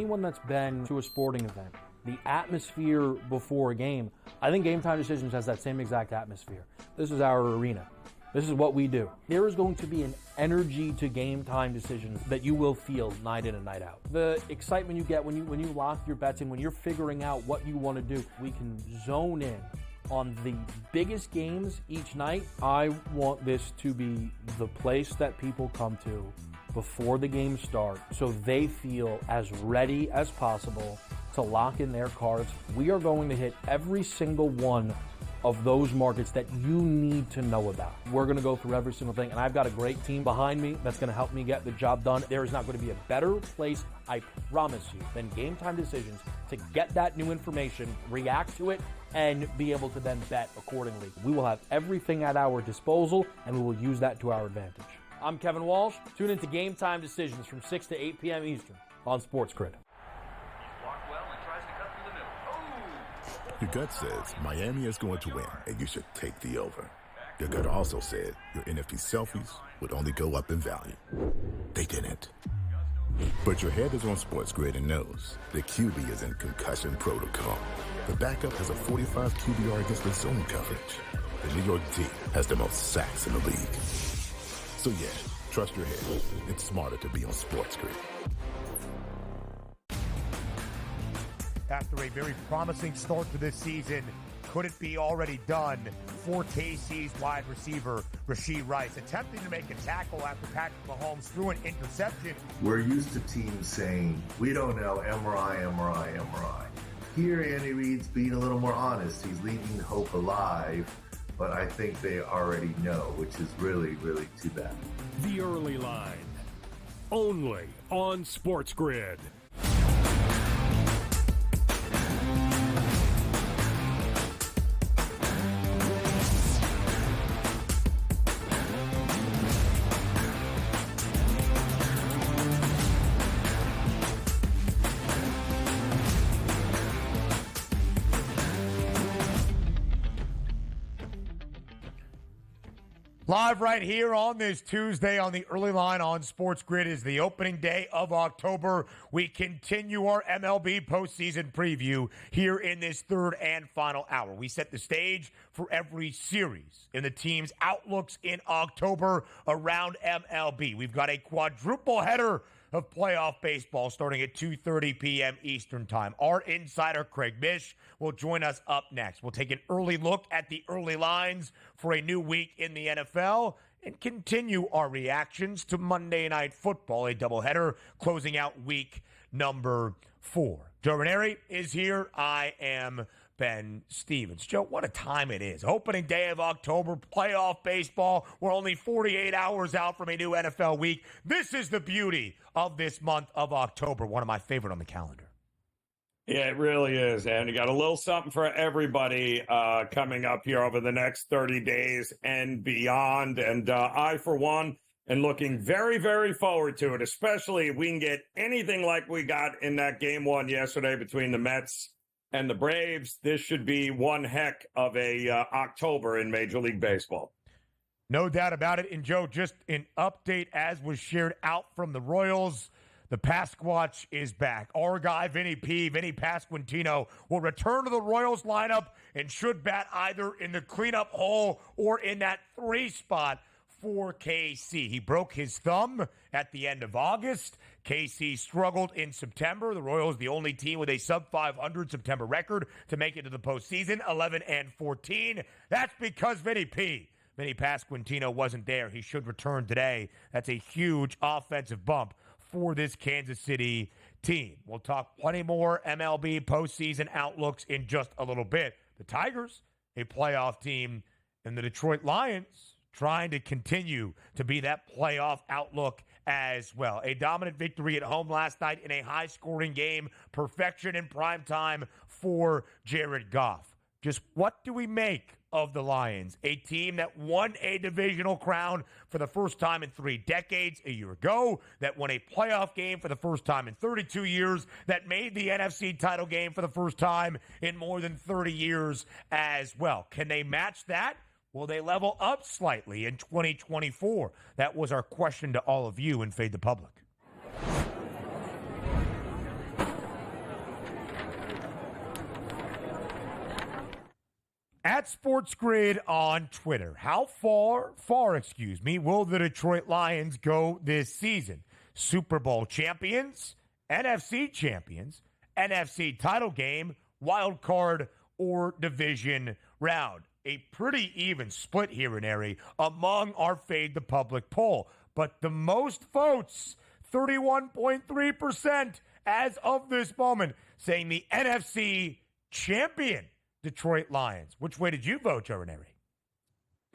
anyone that's been to a sporting event, the atmosphere before a game, I think Game Time Decisions has that same exact atmosphere. This is our arena. This is what we do. There is going to be an energy to Game Time Decisions that you will feel night in and night out. The excitement you get when you lock your bets in, when you're figuring out what you want to do, we can zone in on the biggest games each night. I want this to be the place that people come to before the games start so they feel as ready as possible to lock in their cards. We are going to hit every single one of those markets that you need to know about. We're going to go through every single thing, and I've got a great team behind me that's going to help me get the job done. There is not going to be a better place, I promise you, than Game Time Decisions to get that new information, react to it, and be able to then bet accordingly. We will have everything at our disposal, and we will use that to our advantage. I'm Kevin Walsh. Tune into Game Time Decisions from 6 to 8 p.m. Eastern on SportsGrid. Your gut says Miami is going to win, and you should take the over. Your gut also said your NFT selfies would only go up in value. They didn't. But your head is on SportsGrid and knows the QB is in concussion protocol. The backup has a 45 QBR against the zone coverage. The New York D has the most sacks in the league. So yeah, trust your head. It's smarter to be on SportsGrid. After a very promising start to this season, could it be already done for KC's wide receiver, Rashee Rice, attempting to make a tackle after Patrick Mahomes threw an interception? We're used to teams saying, we don't know, MRI. Here, Andy Reid's being a little more honest. He's leaving hope alive, but I think they already know, which is really, really too bad. The Early Line, only on SportsGrid. Live right here on this Tuesday on the Early Line on SportsGrid is the opening day of October. We continue our MLB postseason preview here in this third and final hour. We set the stage for every series in the team's outlooks in October around MLB. We've got a quadruple header of playoff baseball starting at 2:30 p.m. Eastern Time. Our insider, Craig Mish, will join us up next. We'll take an early look at the early lines for a new week in the NFL and continue our reactions to Monday Night Football, a doubleheader closing out week number 4. Joe Ranieri is here. I am Ben Stevens. Joe, what a time it is. Opening day of October, playoff baseball. We're only 48 hours out from a new NFL week. This is the beauty of this month of October, one of my favorite on the calendar. Yeah, it really is. And you got a little something for everybody coming up here over the next 30 days and beyond. And I, for one, am looking very, very forward to it, especially if we can get anything like we got in that game one yesterday between the Mets and the Braves. This should be one heck of a October in Major League Baseball. No doubt about it. And Joe, just an update as was shared out from the Royals. The Pasquatch is back. Our guy, Vinny Pasquantino, will return to the Royals lineup and should bat either in the cleanup hole or in that 3 spot for KC. He broke his thumb at the end of August. KC struggled in September. The Royals, the only team with a sub-500 September record to make it to the postseason, 11-14. That's because Vinny Pasquantino wasn't there. He should return today. That's a huge offensive bump for this Kansas City team. We'll talk plenty more MLB postseason outlooks in just a little bit. The Tigers, a playoff team, and the Detroit Lions trying to continue to be that playoff outlook as well. A dominant victory at home last night in a high-scoring game. Perfection in prime time for Jared Goff. Just what do we make of the Lions? A team that won a divisional crown for the first time in 3 decades a year ago, that won a playoff game for the first time in 32 years, that made the NFC title game for the first time in more than 30 years as well. Can they match that? Will they level up slightly in 2024? That was our question to all of you in Fade the Public. At SportsGrid on Twitter, how far, will the Detroit Lions go this season? Super Bowl champions, NFC champions, NFC title game, wild card, or division round. A pretty even split here in Erie among our Fade the Public poll. But the most votes, 31.3% as of this moment, saying the NFC champion Detroit Lions. Which way did you vote, Joe Ranieri?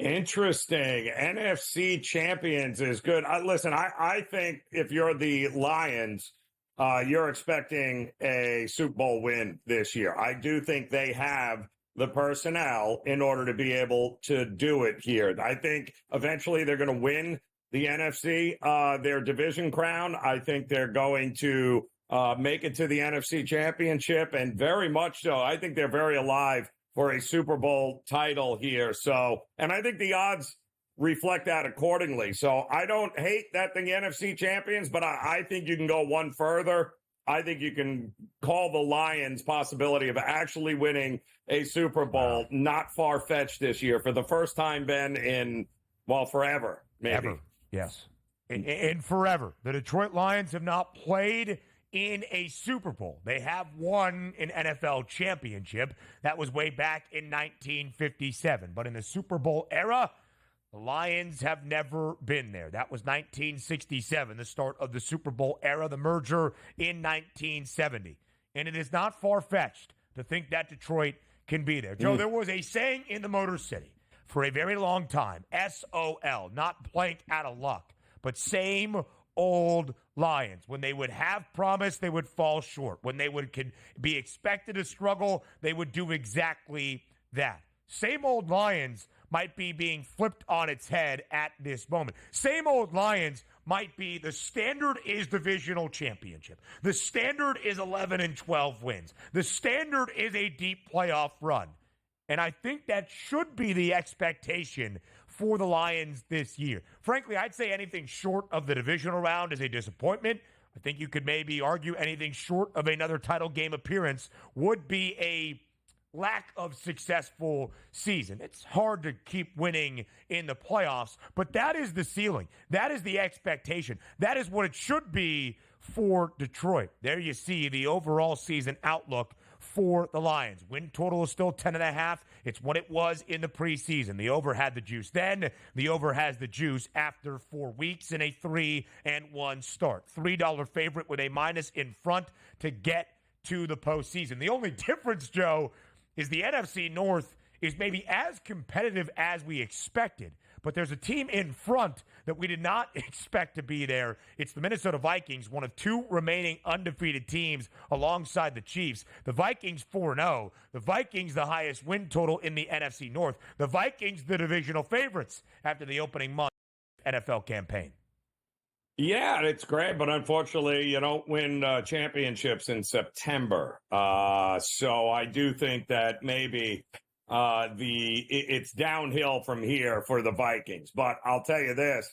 Interesting. NFC champions is good. Listen, I think if you're the Lions, you're expecting a Super Bowl win this year. I do think they have the personnel in order to be able to do it here. I think eventually they're going to win the NFC, their division crown. I think they're going to make it to the NFC Championship, and very much so. I think they're very alive for a Super Bowl title here. So, and I think the odds reflect that accordingly. So I don't hate that the NFC champions, but I think you can go one further. I think you can call the Lions' possibility of actually winning a Super Bowl not far-fetched this year for the first time, Ben, in, well, forever, maybe. Ever. Yes. In forever. The Detroit Lions have not played in a Super Bowl. They have won an NFL championship. That was way back in 1957. But in the Super Bowl era, the Lions have never been there. That was 1967, the start of the Super Bowl era, the merger in 1970. And it is not far-fetched to think that Detroit can be there. Joe, there was a saying in the Motor City for a very long time, SOL, not blank out of luck, but same old Lions. When they would have promise, they would fall short. When they would be expected to struggle, they would do exactly that. Same old Lions might be being flipped on its head at this moment. Same old Lions might be the standard is divisional championship. The standard is 11 and 12 wins. The standard is a deep playoff run. And I think that should be the expectation for the Lions this year. Frankly, I'd say anything short of the divisional round is a disappointment. I think you could maybe argue anything short of another title game appearance would be a lack of successful season. It's hard to keep winning in the playoffs, but that is the ceiling. That is the expectation. That is what it should be for Detroit. There you see the overall season outlook for the Lions. Win total is still 10.5. It's what it was in the preseason. The over had the juice then. The over has the juice after 4 weeks in a 3-1 start. $3 favorite with a minus in front to get to the postseason. The only difference, Joe, is the NFC North is maybe as competitive as we expected, but there's a team in front that we did not expect to be there. It's the Minnesota Vikings, one of two remaining undefeated teams alongside the Chiefs. The Vikings 4-0. The Vikings, the highest win total in the NFC North. The Vikings, the divisional favorites after the opening month NFL campaign. Yeah, it's great, but unfortunately, you don't win championships in September. So I do think that maybe it's downhill from here for the Vikings. But I'll tell you this: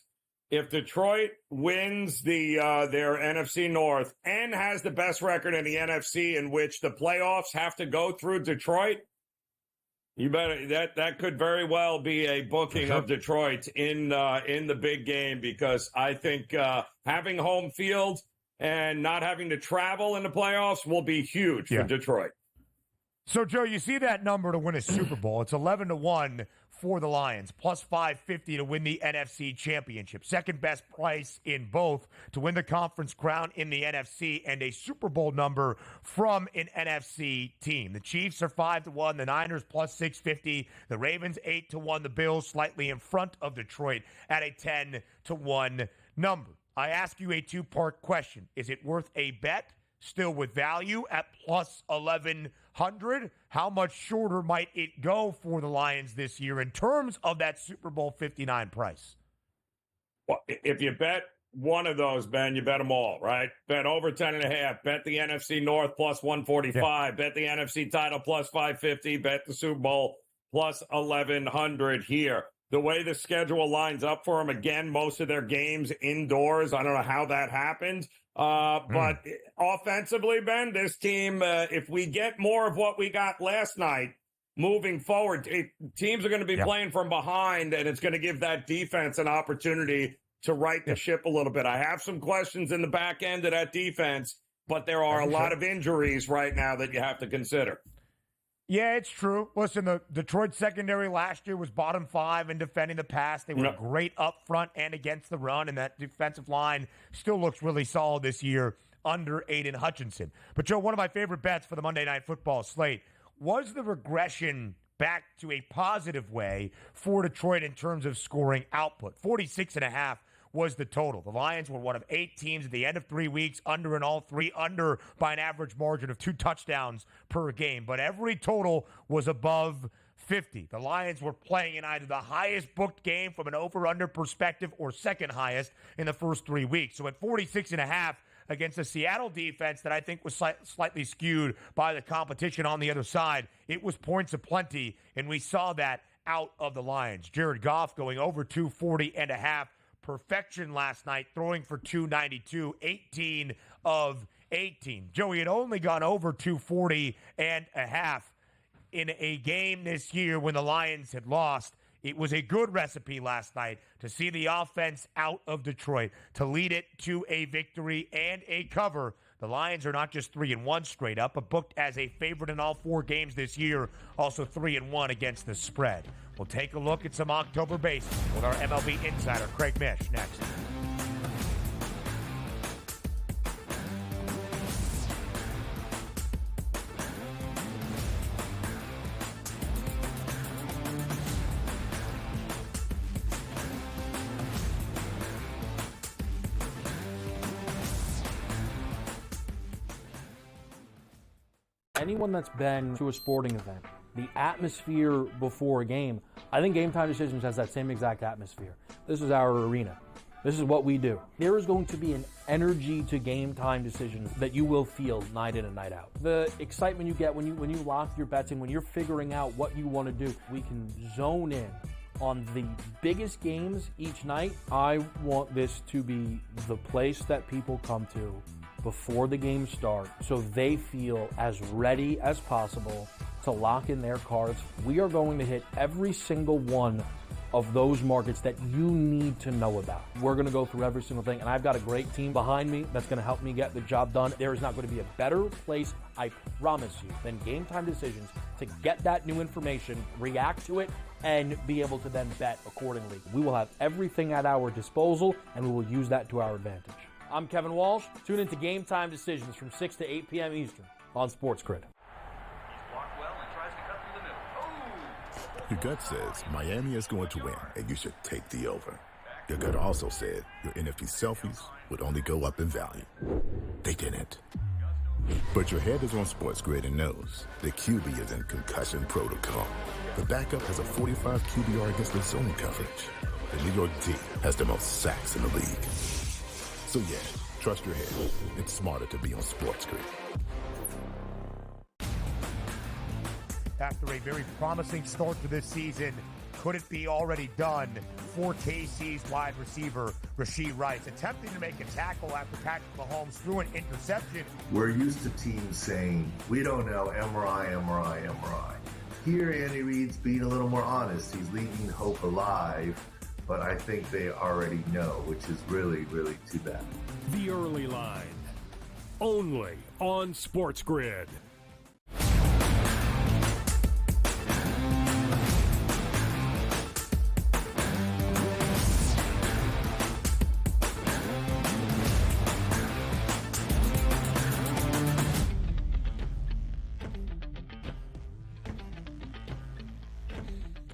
if Detroit wins their NFC North and has the best record in the NFC, in which the playoffs have to go through Detroit, you better that could very well be a booking of Detroit in the big game, because I think having home field and not having to travel in the playoffs will be huge for Detroit. So, Joe, you see that number to win a Super Bowl. It's 11-1 for the Lions, plus 550 to win the NFC Championship. Second best price in both to win the conference crown in the NFC, and a Super Bowl number from an NFC team. The Chiefs are 5-1, the Niners plus 650, the Ravens 8-1, the Bills slightly in front of Detroit at a 10-1 number. I ask you a two-part question. Is it worth a bet? Still with value at plus 1,100. How much shorter might it go for the Lions this year in terms of that Super Bowl 59 price? Well, if you bet one of those, Ben, you bet them all, right? Bet over 10.5. Bet the NFC North plus 145. Bet the NFC title plus 550. Bet the Super Bowl plus 1,100 here. The way the schedule lines up for them, again, most of their games indoors. I don't know how that happened. But offensively, Ben, this team, if we get more of what we got last night, moving forward. Teams are going to be playing from behind, and it's going to give that defense an opportunity to right the ship a little bit. I have some questions in the back end of that defense, but there are a lot of injuries right now that you have to consider. Yeah, it's true. Listen, the Detroit secondary last year was bottom 5 in defending the pass. They were great up front and against the run, and that defensive line still looks really solid this year under Aiden Hutchinson. But, Joe, one of my favorite bets for the Monday Night Football slate was the regression back to a positive way for Detroit in terms of scoring output. 46.5 was the total. The Lions were one of 8 teams at the end of 3 weeks, under in all 3, under by an average margin of 2 touchdowns per game. But every total was above 50. The Lions were playing in either the highest booked game from an over-under perspective or second highest in the first 3 weeks. So at 46.5 against a Seattle defense that I think was slightly skewed by the competition on the other side, it was points aplenty, and we saw that out of the Lions. Jared Goff going over 240.5. Perfection last night, throwing for 292, 18 of 18. Joey had only gone over 240.5 in a game this year when the Lions had lost. It was a good recipe last night to see the offense out of Detroit, to lead it to a victory and a cover. The Lions are not just 3-1 straight up, but booked as a favorite in all 4 games this year, also 3-1 against the spread. We'll take a look at some October baseball with our MLB insider, Craig Mish, next. Anyone that's been to a sporting event, the atmosphere before a game, I think Game Time Decisions has that same exact atmosphere. This is our arena. This is what we do. There is going to be an energy to Game Time Decisions that you will feel night in and night out. The excitement you get when you lock your bets in, when you're figuring out what you want to do, we can zone in on the biggest games each night. I want this to be the place that people come to before the game starts so they feel as ready as possible to lock in their cards. We are going to hit every single one of those markets that you need to know about. We're going to go through every single thing, and I've got a great team behind me that's going to help me get the job done. There is not going to be a better place, I promise you, than Game Time Decisions to get that new information, react to it, and be able to then bet accordingly. We will have everything at our disposal, and we will use that to our advantage. I'm Kevin Walsh. Tune into Game Time Decisions from 6 to 8 p.m. Eastern on SportsGrid. Your gut says Miami is going to win, and you should take the over. Your gut also said your NFT selfies would only go up in value. They didn't. But your head is on SportsGrid and knows the QB is in concussion protocol. The backup has a 45 QBR against the zone coverage. The New York D has the most sacks in the league. So yeah, trust your head. It's smarter to be on SportsGrid. After a very promising start to this season, could it be already done for KC's wide receiver, Rashee Rice, attempting to make a tackle after Patrick Mahomes threw an interception? We're used to teams saying, we don't know, MRI. Here, Andy Reid's being a little more honest. He's leaving hope alive, but I think they already know, which is really, really too bad. The Early Line, only on SportsGrid.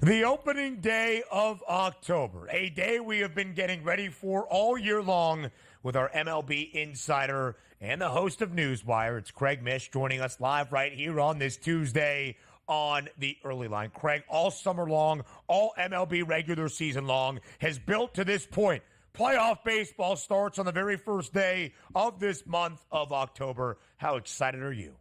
The opening day of October, a day we have been getting ready for all year long with our MLB insider and the host of Newswire. It's Craig Mish joining us live right here on this Tuesday on the Early Line. Craig, all summer long, all MLB regular season long, has built to this point. Playoff baseball starts on the very first day of this month of October. How excited are you?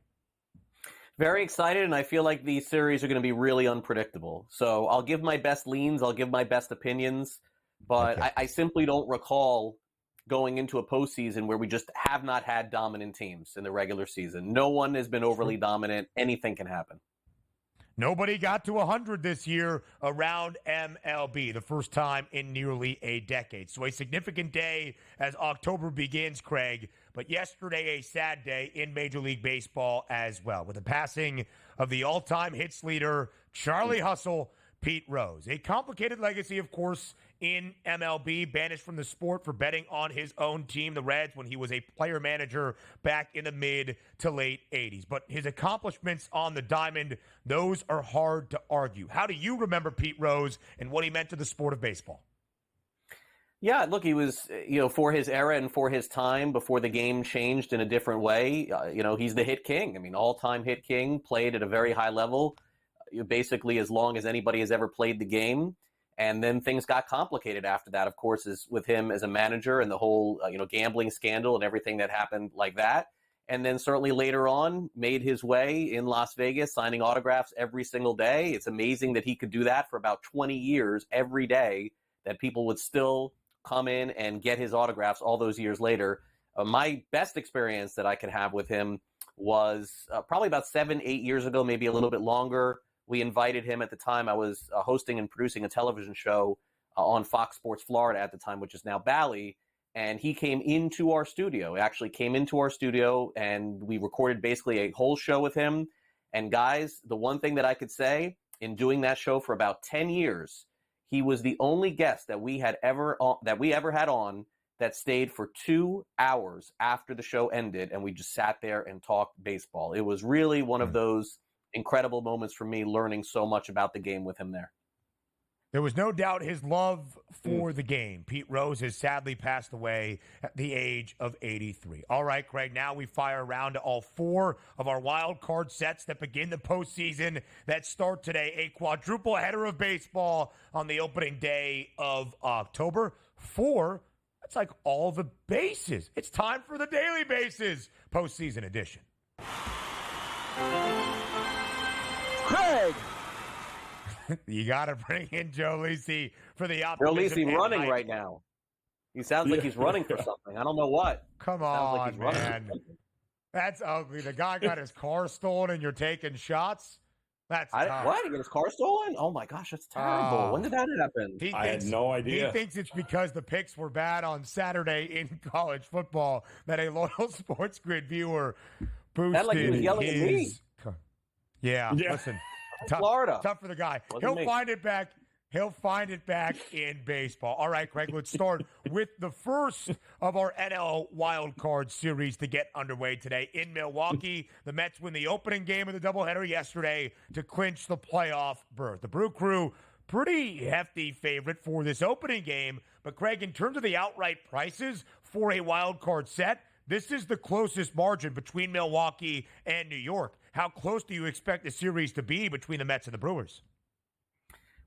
Very excited, and I feel like these series are going to be really unpredictable. So I'll give my best leans, I'll give my best opinions, but Okay. I simply don't recall going into a postseason where we just have not had dominant teams in the regular season. No one has been overly dominant. Anything can happen. Nobody got to 100 this year around MLB, the first time in nearly a decade. So a significant day as October begins, Craig. But yesterday, a sad day in Major League Baseball as well, with the passing of the all-time hits leader, Charlie Hustle, Pete Rose. A complicated legacy, of course, in MLB, banished from the sport for betting on his own team, the Reds, when he was a player manager back in the mid to late 80s. But his accomplishments on the diamond, those are hard to argue. How do you remember Pete Rose and what he meant to the sport of baseball? Yeah, look, he was, for his era and for his time before the game changed in a different way, he's the hit king. I mean, all-time hit king, played at a very high level, basically as long as anybody has ever played the game. And then things got complicated after that, of course, is with him as a manager and the whole, gambling scandal and everything that happened like that. And then certainly later on made his way in Las Vegas, signing autographs every single day. It's amazing that he could do that for about 20 years every day, that people would still come in and get his autographs all those years later. My best experience that I could have with him was probably about 7-8 years ago, maybe a little bit longer. We invited him at the time. I was hosting and producing a television show on Fox Sports Florida at the time, which is now Bally. And he came into our studio. He actually came into our studio, and we recorded basically a whole show with him. And guys, the one thing that I could say in doing that show for about 10 years, he was the only guest that we ever had on that stayed for 2 hours after the show ended, and we just sat there and talked baseball. It was really one of those incredible moments for me, learning so much about the game with him there. There was no doubt his love for the game. Pete Rose has sadly passed away at the age of 83. All right, Craig, now we fire around to all 4 of our wild card sets that begin the postseason that start today. A quadruple header of baseball on the opening day of October. 4, that's like all the bases. It's time for the Daily Bases postseason edition. Craig! You got to bring in Joe Lisi for the optimism. Joe Lisi running right now. He sounds like he's running for something. I don't know what. Come on, like man. That's ugly. The guy got his car stolen and you're taking shots? That's tough. What? He got his car stolen? Oh, my gosh, that's terrible. When did that happen? I had no idea. He thinks it's because the picks were bad on Saturday in college football that a loyal SportsGrid viewer boosted That like he was yelling at me. Yeah, listen. Florida. Tough for the guy. He'll find it back. He'll find it back in baseball. All right, Craig, let's start with the first of our NL Wild Card series to get underway today in Milwaukee. The Mets win the opening game of the doubleheader yesterday to clinch the playoff berth. The Brew Crew, pretty hefty favorite for this opening game. But, Craig, in terms of the outright prices for a wild card set, this is the closest margin between Milwaukee and New York. How close do you expect the series to be between the Mets and the Brewers?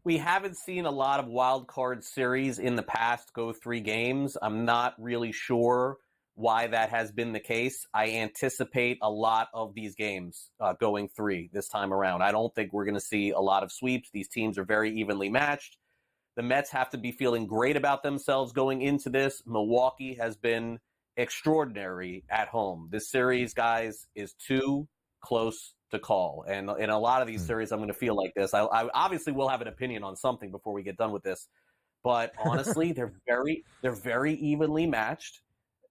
We haven't seen a lot of wild card series in the past go 3 games. I'm not really sure why that has been the case. I anticipate a lot of these games going 3 this time around. I don't think we're going to see a lot of sweeps. These teams are very evenly matched. The Mets have to be feeling great about themselves going into this. Milwaukee has been extraordinary at home. This series, guys, is too close to call. And in a lot of these series, I'm going to feel like this. I obviously will have an opinion on something before we get done with this. But honestly, they're very evenly matched.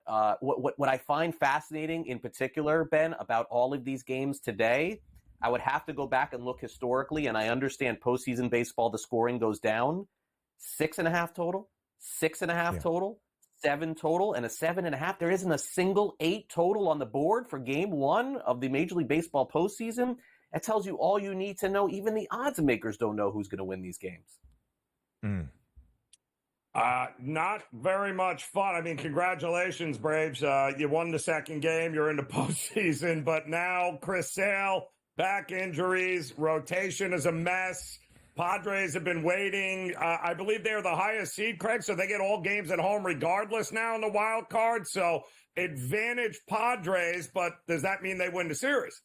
What I find fascinating in particular, Ben, about all of these games today, I would have to go back and look historically, and I understand postseason baseball, the scoring goes down. 6.5 total, 6.5 total, 7 total, and a 7.5. There isn't a single 8 total on the board for game 1 of the Major League Baseball postseason. That tells you all you need to know. Even the odds makers don't know who's going to win these games. Not very much fun. I mean, congratulations, Braves. You won the second game. You're in the postseason. But now Chris Sale, back injuries, rotation is a mess. Padres have been waiting. I believe they're the highest seed, Craig, so they get all games at home regardless now in the wild card. So advantage Padres, but does that mean they win the series?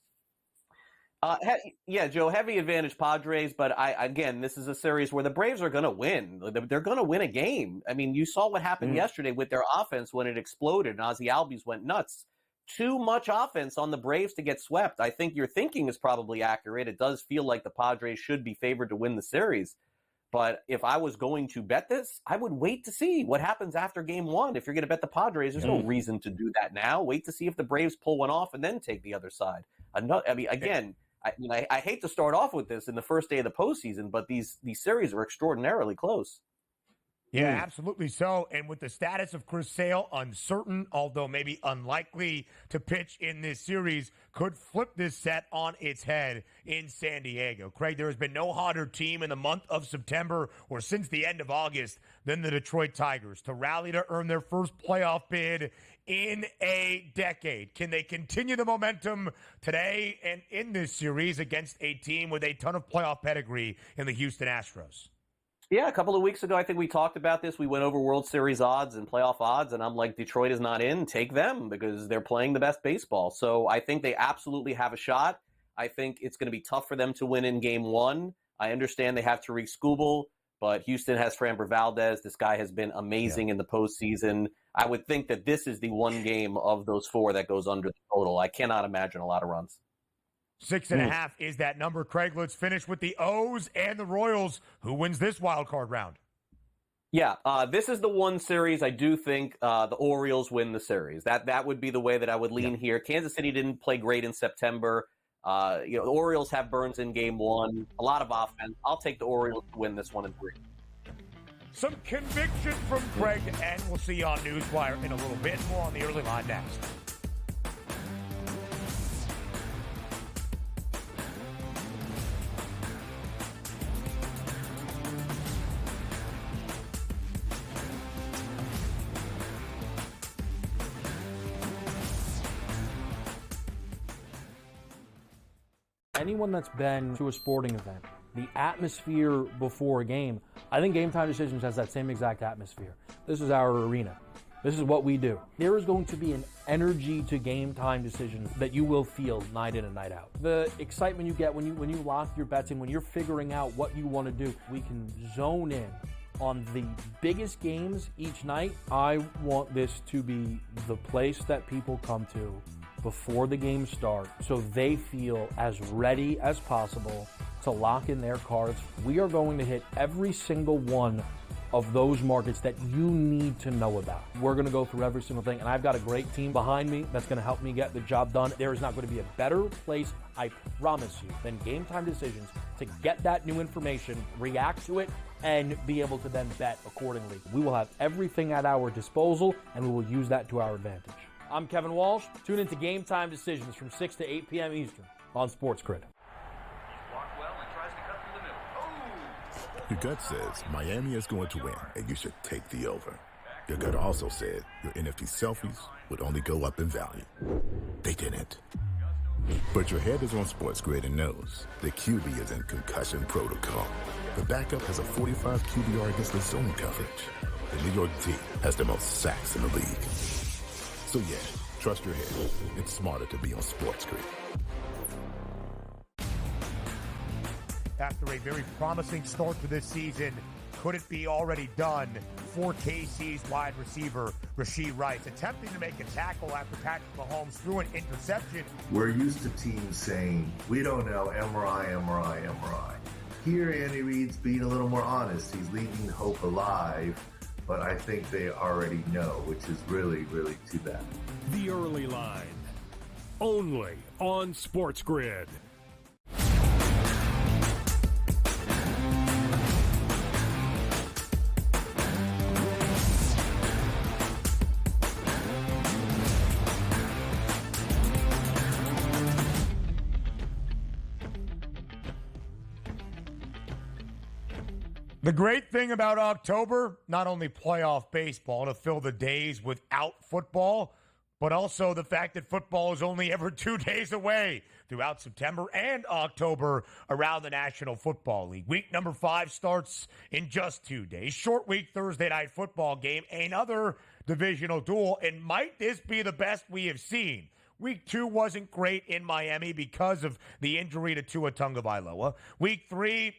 Yeah, Joe, heavy advantage Padres, but again, this is a series where the Braves are going to win. They're going to win a game. I mean, you saw what happened yesterday with their offense when it exploded and Ozzie Albies went nuts. too much offense on the Braves to get swept. I think your thinking is probably accurate. It does feel like the Padres should be favored to win the series. But if I was going to bet this, I would wait to see what happens after game one. If you're going to bet the Padres, there's no reason to do that now. Wait to see if the Braves pull one off and then take the other side. I mean, again, I hate to start off with this in the first day of the postseason, but these series are extraordinarily close. Yeah, absolutely so. And with the status of Chris Sale uncertain, although maybe unlikely to pitch in this series, could flip this set on its head in San Diego. Craig, there has been no hotter team in the month of September or since the end of August than the Detroit Tigers to rally to earn their first playoff bid in a decade. Can they continue the momentum today and in this series against a team with a ton of playoff pedigree in the Houston Astros? Yeah, a couple of weeks ago, I think we talked about this. We went over World Series odds and playoff odds, and I'm like, Detroit is not in. Take them because they're playing the best baseball. So I think they absolutely have a shot. I think it's going to be tough for them to win in game one. I understand they have Tariq Skubal, but Houston has Framber Valdez. This guy has been amazing in the postseason. I would think that this is the one game of those four that goes under the total. I cannot imagine a lot of runs. 6.5 is that number. Craig, let's finish with the O's and the Royals. Who wins this wild card round? Yeah, this is the one series I do think the Orioles win the series. That would be the way that I would lean here. Kansas City didn't play great in September. The Orioles have Burns in game one. A lot of offense. I'll take the Orioles to win this one in 3. Some conviction from Craig, and we'll see you on Newswire in a little bit. More on the early line next. Anyone that's been to a sporting event, the atmosphere before a game, I think Game Time Decisions has that same exact atmosphere. This is our arena. This is what we do. There is going to be an energy to Game Time Decisions that you will feel night in and night out. The excitement you get when you lock your bets in, when you're figuring out what you want to do, we can zone in on the biggest games each night. I want this to be the place that people come to before the games start so they feel as ready as possible to lock in their cards. We are going to hit every single one of those markets that you need to know about. We're going to go through every single thing, and I've got a great team behind me that's going to help me get the job done. There is not going to be a better place, I promise you, than Game Time Decisions to get that new information, react to it, and be able to then bet accordingly. We will have everything at our disposal, and we will use that to our advantage. I'm Kevin Walsh. Tune into Game Time Decisions from 6 to 8 p.m. Eastern on SportsGrid. Your gut says Miami is going to win, and you should take the over. Your gut also said your NFT selfies would only go up in value. They didn't. But your head is on SportsGrid and knows the QB is in concussion protocol. The backup has a 45 QBR against the zone coverage. The New York D has the most sacks in the league. So yeah, trust your head. It's smarter to be on SportsGrid. After a very promising start to this season, could it be already done for KC's wide receiver, Rashee Rice, attempting to make a tackle after Patrick Mahomes threw an interception? We're used to teams saying, we don't know, MRI, MRI, MRI. Here, Andy Reid's being a little more honest. He's leaving hope alive, but I think they already know, which is really, really too bad. The Early Line, only on SportsGrid. The great thing about October, not only playoff baseball to fill the days without football, but also the fact that football is only ever 2 days away throughout September and October around the National Football League. Week number 5 starts in just 2 days. Short week Thursday night football game, another divisional duel, and might this be the best we have seen? Week 2 wasn't great in Miami because of the injury to Tua Tagovailoa. Week 3,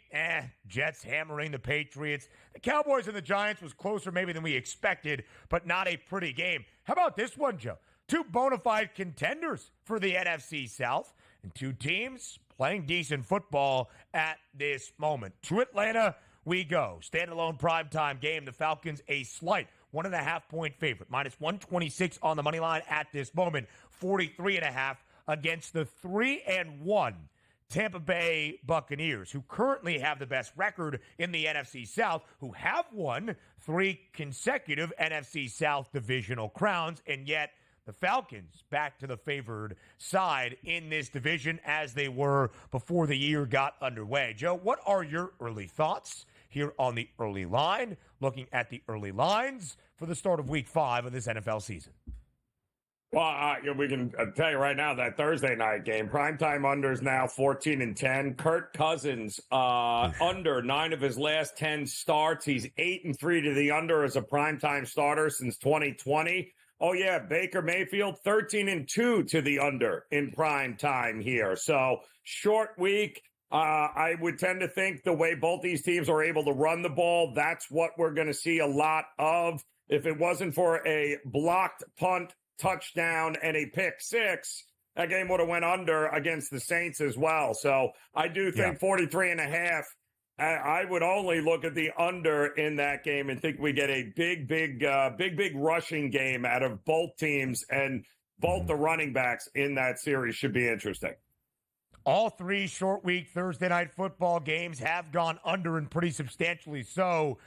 Jets hammering the Patriots. The Cowboys and the Giants was closer maybe than we expected, but not a pretty game. How about this one, Joe? two bona fide contenders for the NFC South, and two teams playing decent football at this moment. To Atlanta we go. Standalone primetime game. The Falcons a slight 1.5-point favorite. Minus 126 on the money line at this moment. 43.5 against the 3-1 Tampa Bay Buccaneers, who currently have the best record in the NFC South, who have won 3 consecutive NFC South divisional crowns, and yet the Falcons back to the favored side in this division as they were before the year got underway. Joe, what are your early thoughts here on the early line, looking at the early lines for the start of Week 5 of this NFL season? Well, we can tell you right now that Thursday night game, primetime unders now 14-10. Kirk Cousins under 9 of his last 10 starts. He's 8-3 to the under as a primetime starter since 2020. Oh yeah, Baker Mayfield 13-2 to the under in prime time here. So short week. I would tend to think the way both these teams are able to run the ball, that's what we're going to see a lot of. If it wasn't for a blocked punt, touchdown, and a pick six, that game would have went under against the Saints as well. So I do think 43.5. I would only look at the under in that game and think we get a big rushing game out of both teams, and both the running backs in that series should be interesting. All 3 short week Thursday night football games have gone under, and pretty substantially so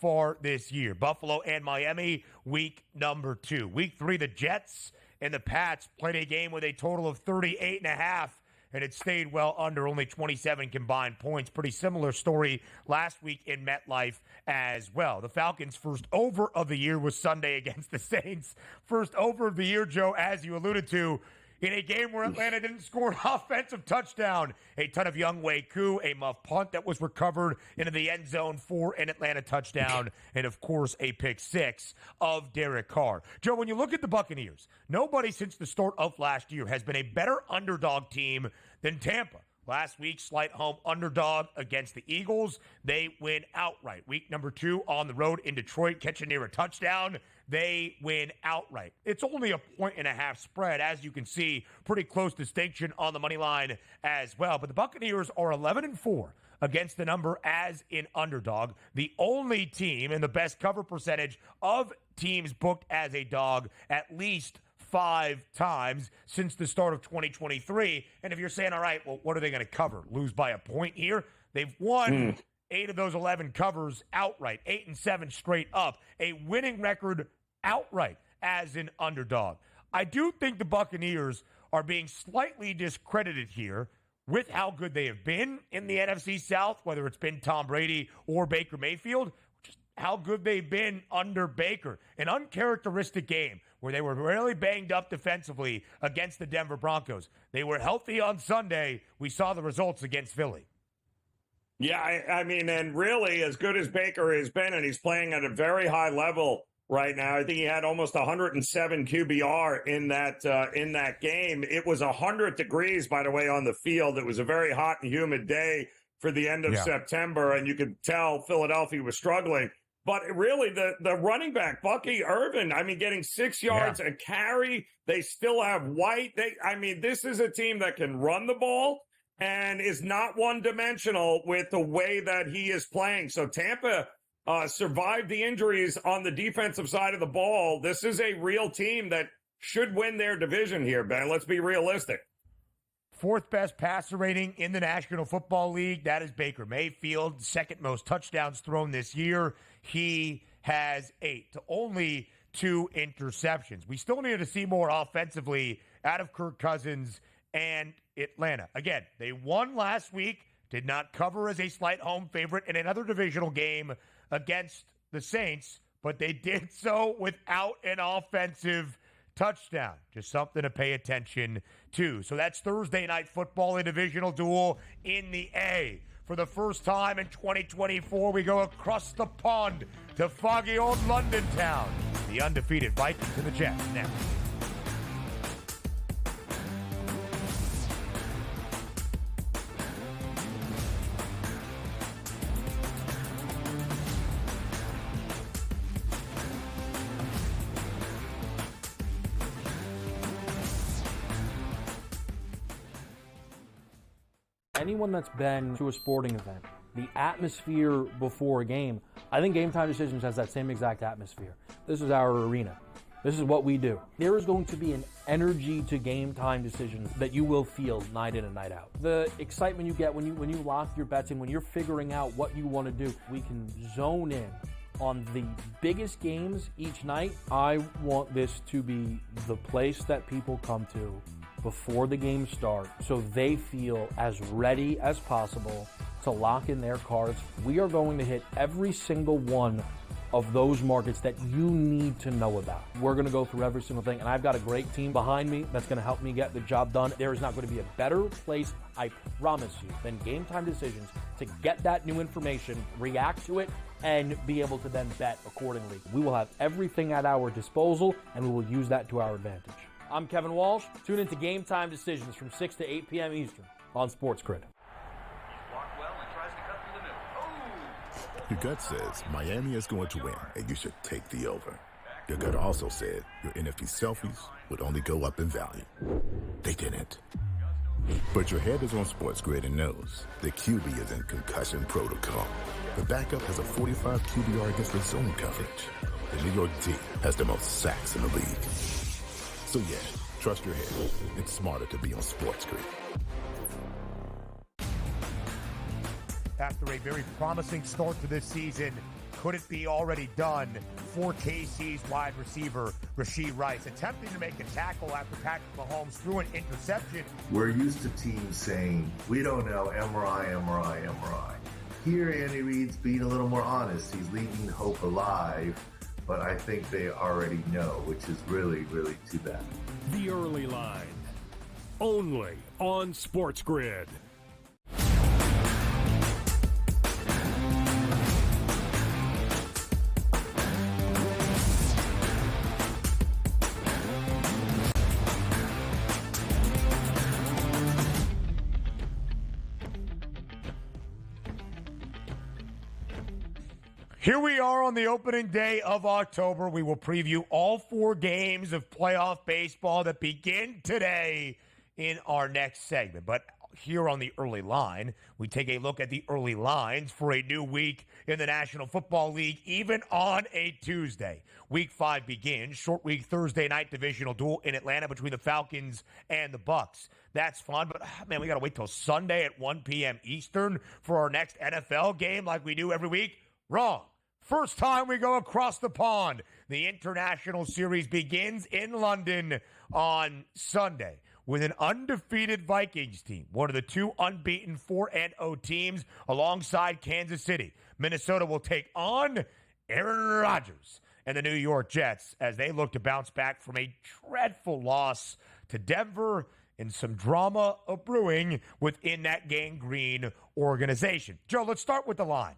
far this year. Buffalo and Miami, week number 2. Week 3, the Jets and the Pats played a game with a total of 38.5, and it stayed well under, only 27 combined points. Pretty similar story last week in MetLife as well. The Falcons' first over of the year was Sunday against the Saints. First over of the year, Joe, as you alluded to, in a game where Atlanta didn't score an offensive touchdown. A ton of Younghoe Koo, a muff punt that was recovered into the end zone for an Atlanta touchdown, and of course a pick six of Derek Carr. Joe, when you look at the Buccaneers, nobody since the start of last year has been a better underdog team than Tampa. Last week, slight home underdog against the Eagles. They win outright. Week number 2 on the road in Detroit, catching near a touchdown. They win outright. It's only a 1.5 spread, as you can see. Pretty close distinction on the money line as well. But the Buccaneers are 11-4 against the number as an underdog. The only team in the best cover percentage of teams booked as a dog at least 5 times since the start of 2023. And if you're saying, all right, well, what are they going to cover? Lose by a point here? They've won 8 of those 11 covers outright, 8-7 straight up, a winning record outright as an underdog. I do think the Buccaneers are being slightly discredited here with how good they have been in the NFC South, whether it's been Tom Brady or Baker Mayfield, just how good they've been under Baker. An uncharacteristic game where they were really banged up defensively against the Denver Broncos. They were healthy on Sunday. We saw the results against Philly. Yeah, I mean, and really, as good as Baker has been, and he's playing at a very high level right now. I think he had almost 107 QBR in that game. It was 100 degrees, by the way, on the field. It was a very hot and humid day for the end of September, and you could tell Philadelphia was struggling. But really, the running back, Bucky Irvin, I mean, getting 6 yards a carry. They still have White. This is a team that can run the ball and is not one-dimensional with the way that he is playing. So Tampa survived the injuries on the defensive side of the ball. This is a real team that should win their division here, Ben. Let's be realistic. 4th best passer rating in the National Football League. That is Baker Mayfield. 2nd most touchdowns thrown this year. He has 8 to only 2 interceptions. We still need to see more offensively out of Kirk Cousins and Atlanta. Again, they won last week, did not cover as a slight home favorite in another divisional game against the Saints, but they did so without an offensive touchdown. Just something to pay attention to. So that's Thursday night football, a divisional duel in the A. For the first time in 2024, we go across the pond to foggy old London town. The undefeated Vikings and the Jets next. Anyone that's been to a sporting event, the atmosphere before a game, I think Game Time Decisions has that same exact atmosphere. This is our arena. This is what we do. There is going to be an energy to Game Time Decisions that you will feel night in and night out. The excitement you get when you lock your bets in, when you're figuring out what you want to do, we can zone in on the biggest games each night. I want this to be the place that people come to before the games start so they feel as ready as possible to lock in their cards. We are going to hit every single one of those markets that you need to know about. We're going to go through every single thing, and I've got a great team behind me that's going to help me get the job done. There is not going to be a better place, I promise you, than Game Time Decisions to get that new information, react to it, and be able to then bet accordingly. We will have everything at our disposal, and we will use that to our advantage. I'm Kevin Walsh. Tune into Game Time Decisions from 6 to 8 p.m. Eastern on SportsGrid. Your gut says Miami is going to win, and you should take the over. Your gut also said your NFT selfies would only go up in value. They didn't. But your head is on SportsGrid and knows the QB is in concussion protocol. The backup has a 45 QBR against the zone coverage. The New York D has the most sacks in the league. So yeah, trust your head. It's smarter to be on SportsGrid. After a very promising start to this season, could it be already done for KC's wide receiver, Rashee Rice, attempting to make a tackle after Patrick Mahomes threw an interception? We're used to teams saying, we don't know, MRI, MRI, MRI. Here, Andy Reid's being a little more honest. He's leaving hope alive, but I think they already know, which is really, really too bad. The Early Line, only on SportsGrid. Here we are on the opening day of October. We will preview all 4 games of playoff baseball that begin today in our next segment. But here on the Early Line, we take a look at the early lines for a new week in the National Football League, even on a Tuesday. Week 5 begins. Short week Thursday night divisional duel in Atlanta between the Falcons and the Bucks. That's fun, but man, we got to wait till Sunday at 1 p.m. Eastern for our next NFL game like we do every week. Wrong. First time we go across the pond. The International Series begins in London on Sunday with an undefeated Vikings team, one of the 2 unbeaten 4-0 teams alongside Kansas City. Minnesota will take on Aaron Rodgers and the New York Jets as they look to bounce back from a dreadful loss to Denver and some drama brewing within that gangrene organization. Joe, let's start with the line.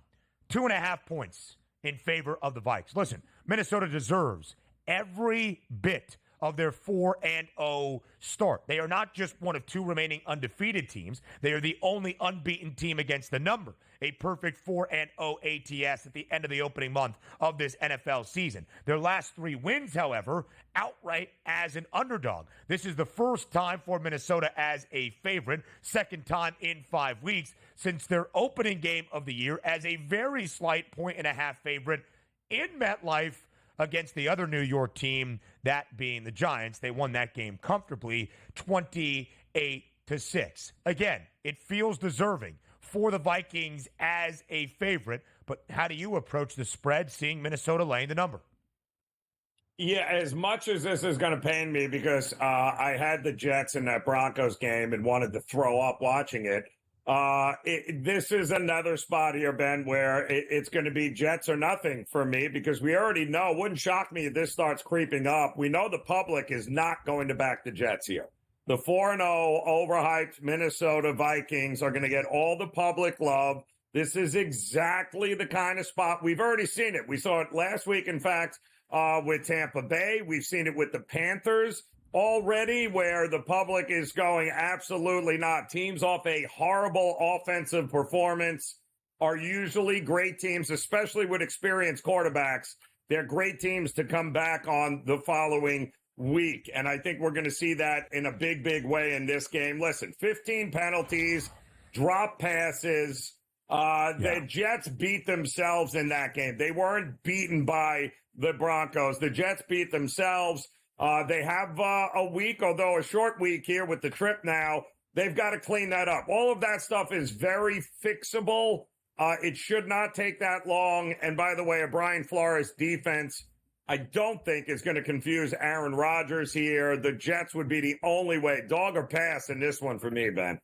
2.5 points in favor of the Vikes. Listen, Minnesota deserves every bit of their 4-0 start. They are not just one of 2 remaining undefeated teams. They are the only unbeaten team against the number. A perfect 4-0 ATS at the end of the opening month of this NFL season. Their last 3 wins, however, outright as an underdog. This is the first time for Minnesota as a favorite, second time in 5 weeks since their opening game of the year as a very slight 1.5 favorite in MetLife against the other New York team, that being the Giants. They won that game comfortably, 28-6. Again, it feels deserving for the Vikings as a favorite, but how do you approach the spread, seeing Minnesota laying the number? Yeah, as much as this is going to pain me because I had the Jets in that Broncos game and wanted to throw up watching it, this is another spot here, Ben, where it's going to be Jets or nothing for me because we already know, it wouldn't shock me if this starts creeping up. We know the public is not going to back the Jets here. The 4-0 overhyped Minnesota Vikings are going to get all the public love. This is exactly the kind of spot. We've already seen it. We saw it last week, in fact, with Tampa Bay. We've seen it with the Panthers already, where the public is going absolutely not. Teams off a horrible offensive performance are usually great teams, especially with experienced quarterbacks. They're great teams to come back on the following week. And I think we're going to see that in a big, big way in this game. Listen, 15 penalties. drop passes. The Jets beat themselves in that game. They weren't beaten by the Broncos. The Jets beat themselves. They have a week, although a short week here with the trip now. They've got to clean that up. All of that stuff is very fixable. It should not take that long. And by the way, a Brian Flores defense, I don't think is going to confuse Aaron Rodgers here. The Jets would be the only way. Dog or pass in this one for me, Ben.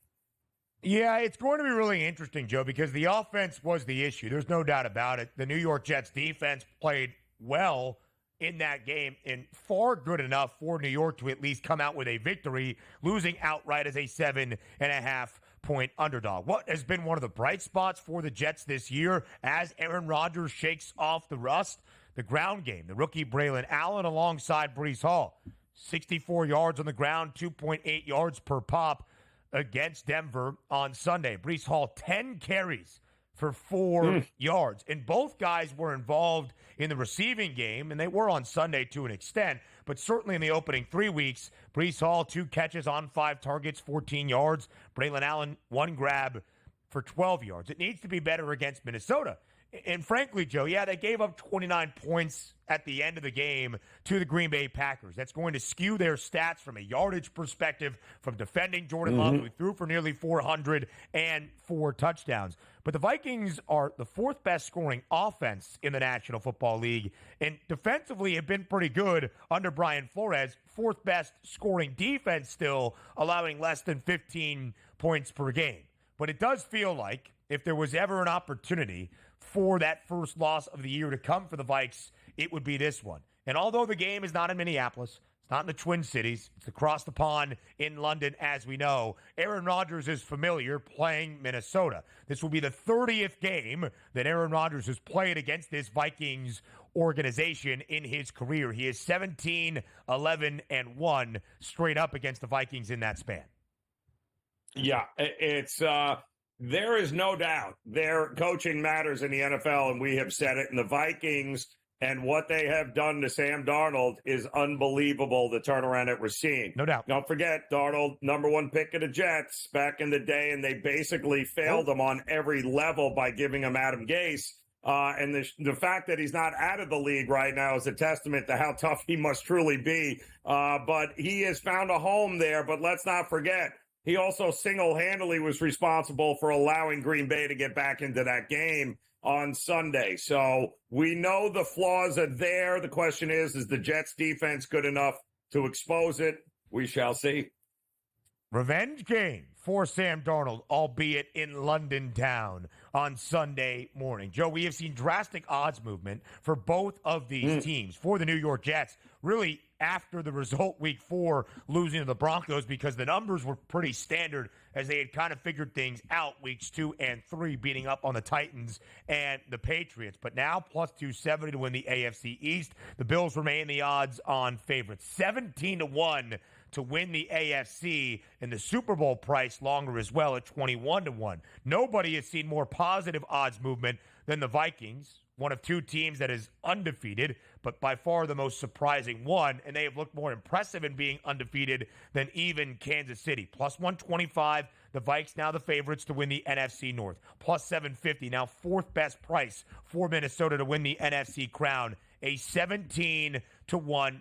Yeah, it's going to be really interesting, Joe, because the offense was the issue. There's no doubt about it. The New York Jets defense played well in that game and far good enough for New York to at least come out with a victory, losing outright as a 7.5-point underdog. What has been one of the bright spots for the Jets this year as Aaron Rodgers shakes off the rust? The ground game. The rookie Braylon Allen alongside Breece Hall. 64 yards on the ground, 2.8 yards per pop against Denver on Sunday. Breece Hall, 10 carries for 4 yards. And both guys were involved in the receiving game, and they were on Sunday to an extent. But certainly in the opening 3 weeks, Breece Hall, 2 catches on 5 targets, 14 yards. Braylon Allen, 1 grab for 12 yards. It needs to be better against Minnesota. And frankly, Joe, yeah, they gave up 29 points at the end of the game to the Green Bay Packers. That's going to skew their stats from a yardage perspective, from defending Jordan Love, who threw for nearly 400 and 4 touchdowns. But the Vikings are the 4th best scoring offense in the National Football League, and defensively have been pretty good under Brian Flores. 4th best scoring defense still, allowing less than 15 points per game. But it does feel like if there was ever an opportunity for that first loss of the year to come for the Vikes, it would be this one. And although the game is not in Minneapolis, it's not in the Twin Cities, it's across the pond in London, as we know, Aaron Rodgers is familiar playing Minnesota. This will be the 30th game that Aaron Rodgers has played against this Vikings organization in his career. He is 17, 11, and 1 straight up against the Vikings in that span. Yeah, it's there is no doubt their coaching matters in the NFL, and we have said it. And the Vikings and what they have done to Sam Darnold is unbelievable, the turnaround that we're seeing. No doubt. Don't forget, Darnold, number 1 pick of the Jets back in the day, and they basically failed him on every level by giving him Adam Gase. And the fact that he's not out of the league right now is a testament to how tough he must truly be. But he has found a home there. But let's not forget, he also single-handedly was responsible for allowing Green Bay to get back into that game on Sunday. So we know the flaws are there. The question is the Jets defense good enough to expose it? We shall see. Revenge game for Sam Darnold, albeit in London town on Sunday morning. Joe, we have seen drastic odds movement for both of these teams. For the New York Jets, really after the result week 4, losing to the Broncos, because the numbers were pretty standard as they had kind of figured things out weeks 2 and 3, beating up on the Titans and the Patriots. But now plus 270 to win the AFC East. The Bills remain the odds-on favorites. 17-1 to win the AFC, and the Super Bowl price longer as well at 21-1. Nobody has seen more positive odds movement than the Vikings, one of 2 teams that is undefeated, but by far the most surprising one, and they have looked more impressive in being undefeated than even Kansas City. Plus 125, the Vikes now the favorites to win the NFC North. Plus 750, now 4th best price for Minnesota to win the NFC crown. A 17-1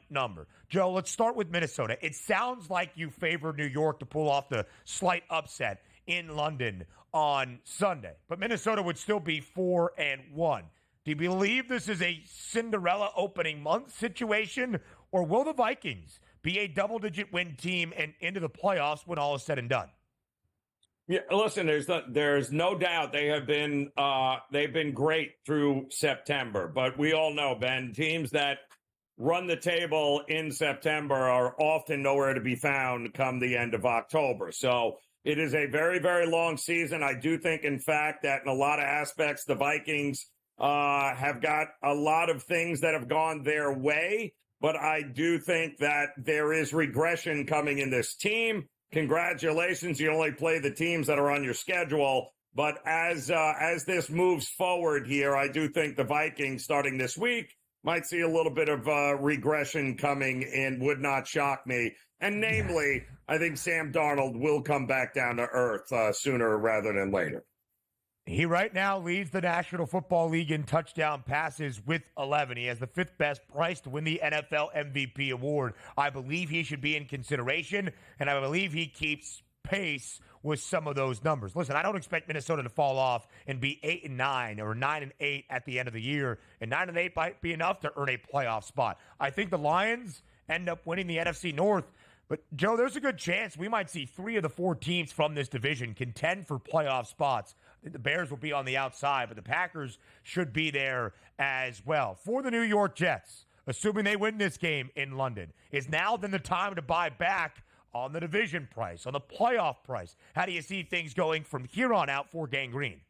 number. Joe, let's start with Minnesota. It sounds like you favor New York to pull off the slight upset in London on Sunday, but Minnesota would still be 4-1. Do you believe this is a Cinderella opening month situation, or will the Vikings be a double-digit win team and into the playoffs when all is said and done? Yeah, listen, there's no doubt they've been great through September, but we all know, Ben, teams that run the table in September are often nowhere to be found come the end of October. So it is a very, very long season. I do think, in fact, that in a lot of aspects, the Vikings have got a lot of things that have gone their way, but I do think that there is regression coming in this team. Congratulations, you only play the teams that are on your schedule. But as this moves forward here, I do think the Vikings, starting this week, might see a little bit of regression coming in. Would not shock me. And namely, I think Sam Darnold will come back down to earth sooner rather than later. He right now leads the National Football League in touchdown passes with 11. He has the fifth best price to win the NFL MVP award. I believe he should be in consideration, and I believe he keeps pace with some of those numbers. Listen, I don't expect Minnesota to fall off and be 8-9 or 9-8 at the end of the year, and 9-8 might be enough to earn a playoff spot. I think the Lions end up winning the NFC North. But, Joe, there's a good chance we might see 3 of the 4 teams from this division contend for playoff spots. The Bears will be on the outside, but the Packers should be there as well. For the New York Jets, assuming they win this game in London, is now then the time to buy back on the division price, on the playoff price. How do you see things going from here on out for Gang Green?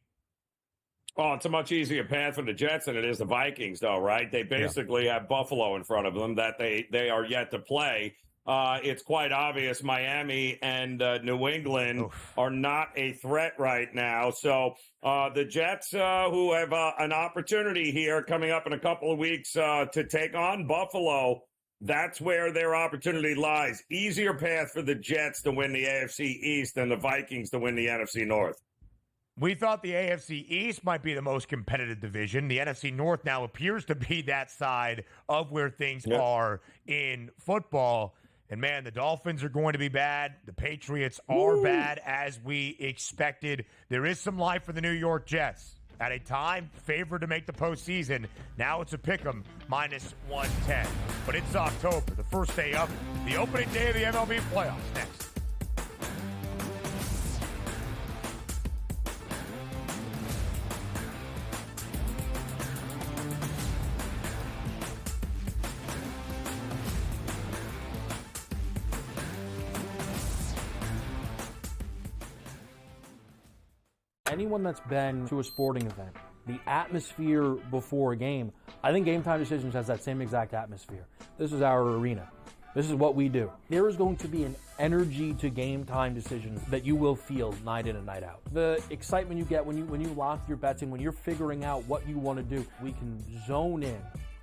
Oh, it's a much easier path for the Jets than it is the Vikings, though, right? They basically have Buffalo in front of them that they are yet to play. It's quite obvious Miami and New England are not a threat right now. So the Jets, who have an opportunity here coming up in a couple of weeks to take on Buffalo, that's where their opportunity lies. Easier path for the Jets to win the AFC East than the Vikings to win the NFC North. We thought the AFC East might be the most competitive division. The NFC North now appears to be that side of where things are in football. And, man, the Dolphins are going to be bad. The Patriots are bad, as we expected. There is some life for the New York Jets. At a time favored to make the postseason, now it's a pick'em, -110. But it's October, the first day of it. The opening day of the MLB playoffs next. Anyone that's been to a sporting event, the atmosphere before a game, I think Game Time Decisions has that same exact atmosphere. This is our arena. This is what we do. There is going to be an energy to Game Time Decisions that you will feel night in and night out. The excitement you get when you lock your bets in, when you're figuring out what you want to do, we can zone in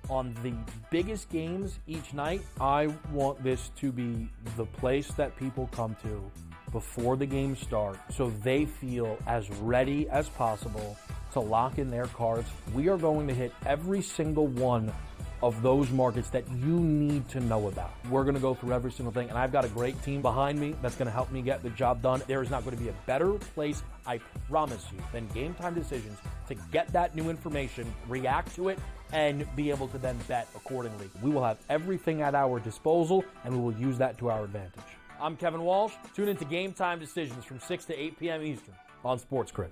on the biggest games each night. I want this to be the place that people come to before the games start so they feel as ready as possible to lock in their cards. We are going to hit every single one of those markets that you need to know about. We're going to go through every single thing, and I've got a great team behind me that's going to help me get the job done. There is not going to be a better place, I promise you, than Game Time Decisions to get that new information, react to it, and be able to then bet accordingly. We will have everything at our disposal, and we will use that to our advantage. I'm Kevin Walsh. Tune into Game Time Decisions from 6 to 8 p.m. Eastern on SportsGrid.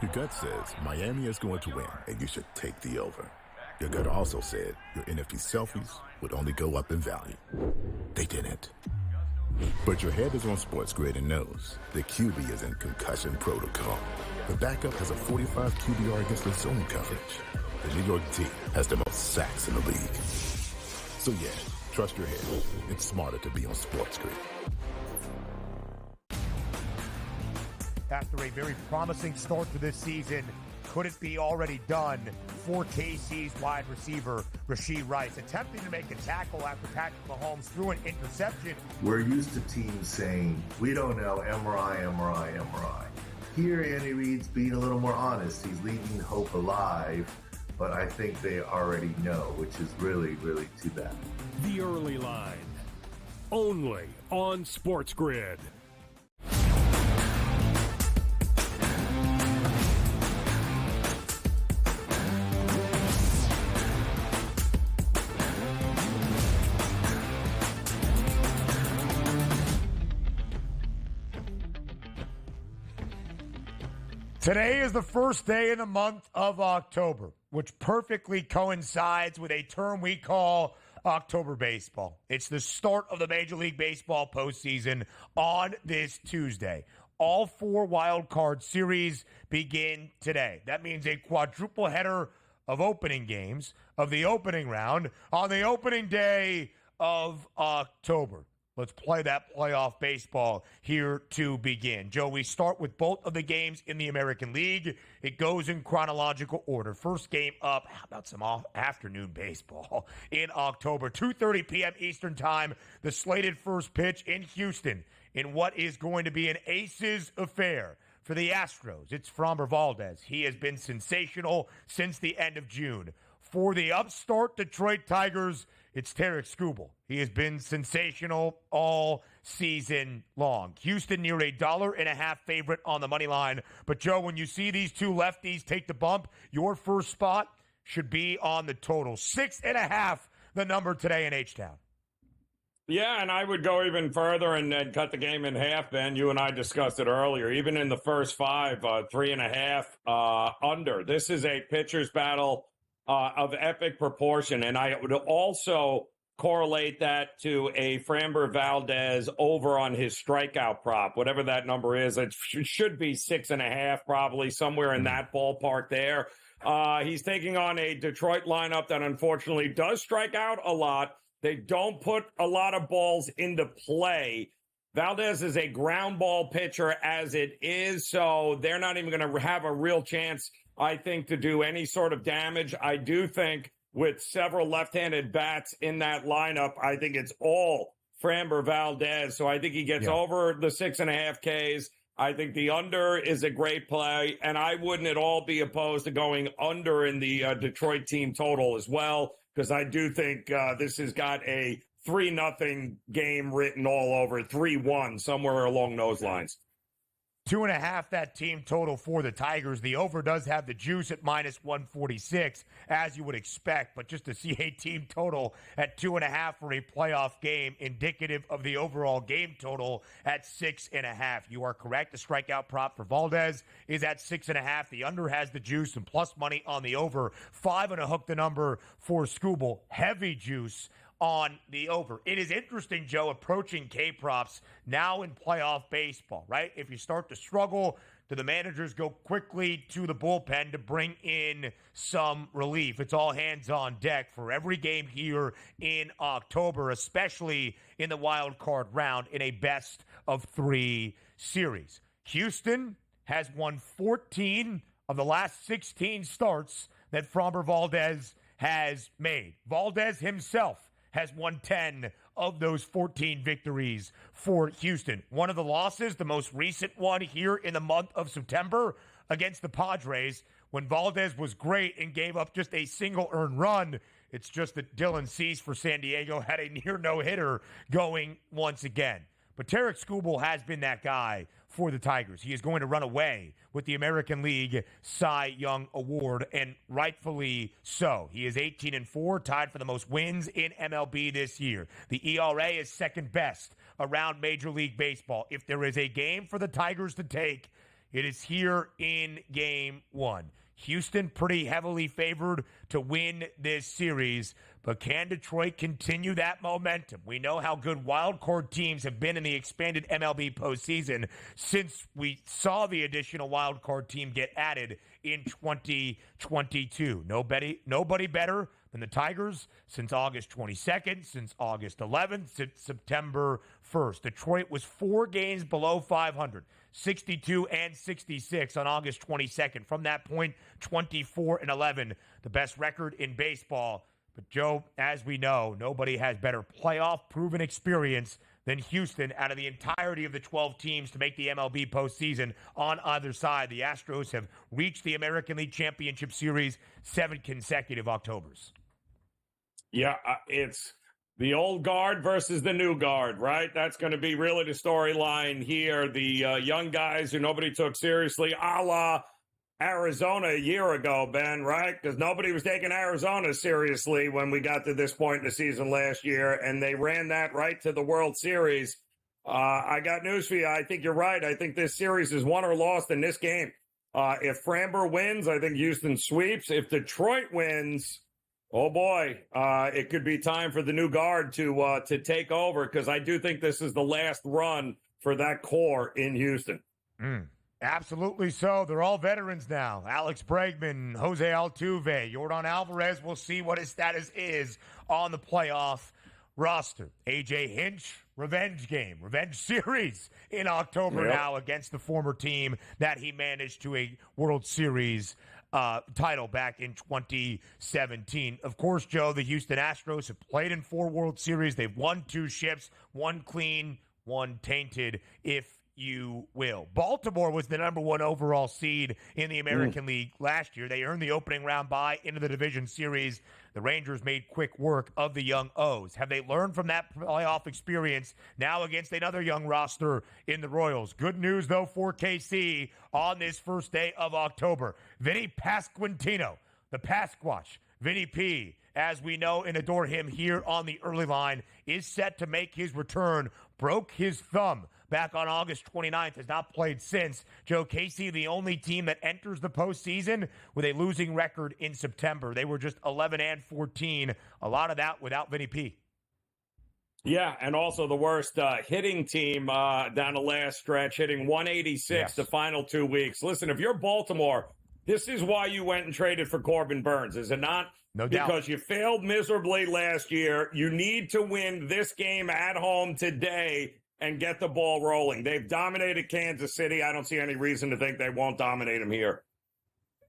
Your gut says Miami is going to win, and you should take the over. Your gut also said your NFT selfies would only go up in value. They didn't. But your head is on SportsGrid and knows the QB is in concussion protocol. The backup has a 45 QBR against the zone coverage. The New York team has the most sacks in the league. So yeah, trust your head. It's smarter to be on SportsGrid. After a very promising start to this season, could it be already done for KC's wide receiver, Rashee Rice, attempting to make a tackle after Patrick Mahomes threw an interception? We're used to teams saying, we don't know, MRI, MRI, MRI. Here, Andy Reid's being a little more honest. He's leaving hope alive, but I think they already know, which is really, really too bad. The Early Line, only on SportsGrid. Today is the first day in the month of October, which perfectly coincides with a term we call October baseball. It's the start of the Major League Baseball postseason on this Tuesday. All 4 wild card series begin today. That means a quadruple header of opening games of the opening round on the opening day of October. Let's play that playoff baseball here to begin. Joe, we start with both of the games in the American League. It goes in chronological order. First game up, how about some afternoon baseball in October, 2:30 p.m. Eastern Time, the slated first pitch in Houston in what is going to be an aces affair. For the Astros, it's Framber Valdez. He has been sensational since the end of June. For the upstart Detroit Tigers, it's Tarek Skubal. He has been sensational all season long. Houston near $1.50 favorite on the money line. But, Joe, when you see these two lefties take the bump, your first spot should be on the total. 6.5, the number today in H-Town. Yeah, and I would go even further and cut the game in half, Ben. You and I discussed it earlier. Even in the first five, 3.5 under. This is a pitcher's battle of epic proportion, and I would also correlate that to a Framber Valdez over on his strikeout prop, whatever that number is. It should be 6.5, probably somewhere in that ballpark there. He's taking on a Detroit lineup that unfortunately does strike out a lot. They don't put a lot of balls into play. Valdez is a ground ball pitcher as it is, so they're not even going to have a real chance, I think, to do any sort of damage. I do think with several left-handed bats in that lineup, I think it's all Framber Valdez. So I think he gets over the 6.5 Ks. I think the under is a great play, and I wouldn't at all be opposed to going under in the Detroit team total as well, because I do think this has got a 3-0 game written all over it, 3-1, somewhere along those lines. 2.5, that team total for the Tigers. The over does have the juice at -146, as you would expect, but just to see a team total at 2.5 for a playoff game, indicative of the overall game total at 6.5. You are correct. The strikeout prop for Valdez is at 6.5. The under has the juice and plus money on the over. 5 and a hook, the number for Skubal. Heavy juice on the over. It is interesting, Joe, approaching K-props now in playoff baseball, right? If you start to struggle, do the managers go quickly to the bullpen to bring in some relief? It's all hands on deck for every game here in October, especially in the wild card round in a best-of-3 series. Houston has won 14 of the last 16 starts that Framber Valdez has made. Valdez himself has won 10 of those 14 victories for Houston. One of the losses, the most recent one here in the month of September against the Padres, when Valdez was great and gave up just a single earned run. It's just that Dylan Cease for San Diego had a near no-hitter going once again. But Tarek Skubal has been that guy for the Tigers. He is going to run away with the American League Cy Young Award, and rightfully so. He is 18-4, tied for the most wins in MLB this year. The ERA is second best around Major League Baseball. If there is a game for the Tigers to take, it is here in Game 1. Houston pretty heavily favored to win this series, but can Detroit continue that momentum? We know how good wildcard teams have been in the expanded MLB postseason since we saw the additional wildcard team get added in 2022. Nobody better than the Tigers since August 22nd, since August 11th, since September 1st. Detroit was 4 games below 500. 62 and 66 on August 22nd. From that point, 24-11, the best record in baseball. But, Joe, as we know, nobody has better playoff-proven experience than Houston out of the entirety of the 12 teams to make the MLB postseason on either side. The Astros have reached the American League Championship Series 7 consecutive Octobers. Yeah, it's the old guard versus the new guard, right? That's going to be really the storyline here. The young guys who nobody took seriously, a la Arizona a year ago, Ben, right? Because nobody was taking Arizona seriously when we got to this point in the season last year, and they ran that right to the World Series. I got news for you. I think you're right. I think this series is won or lost in this game. If Framber wins, I think Houston sweeps. If Detroit wins, oh boy, it could be time for the new guard to take over, because I do think this is the last run for that core in Houston. Absolutely so. They're all veterans now. Alex Bregman, Jose Altuve, Yordan Alvarez. We'll see what his status is on the playoff roster. A.J. Hinch revenge game, revenge series in October now against the former team that he managed to a World Series title back in 2017. Of course, Joe, the Houston Astros have played in 4 World Series. They've won 2 ships, 1 clean, 1 tainted, if you will. Baltimore was the number 1 overall seed in the American League last year. They earned the opening round bye into the division series. The Rangers made quick work of the young O's. Have they learned from that playoff experience now against another young roster in the Royals? Good news, though, for KC on this first day of October. Vinny Pasquantino, the Pasquatch, Vinny P, as we know and adore him here on the early line, is set to make his return. Broke his thumb back on August 29th, has not played since. Joe, Casey, the only team that enters the postseason with a losing record in September. They were just 11-14. A lot of that without Vinny P. Yeah, and also the worst hitting team down the last stretch, hitting 186 the final 2 weeks. Listen, if you're Baltimore, this is why you went and traded for Corbin Burns, is it not? No doubt. Because you failed miserably last year. You need to win this game at home today and get the ball rolling. They've dominated Kansas City. I don't see any reason to think they won't dominate them here.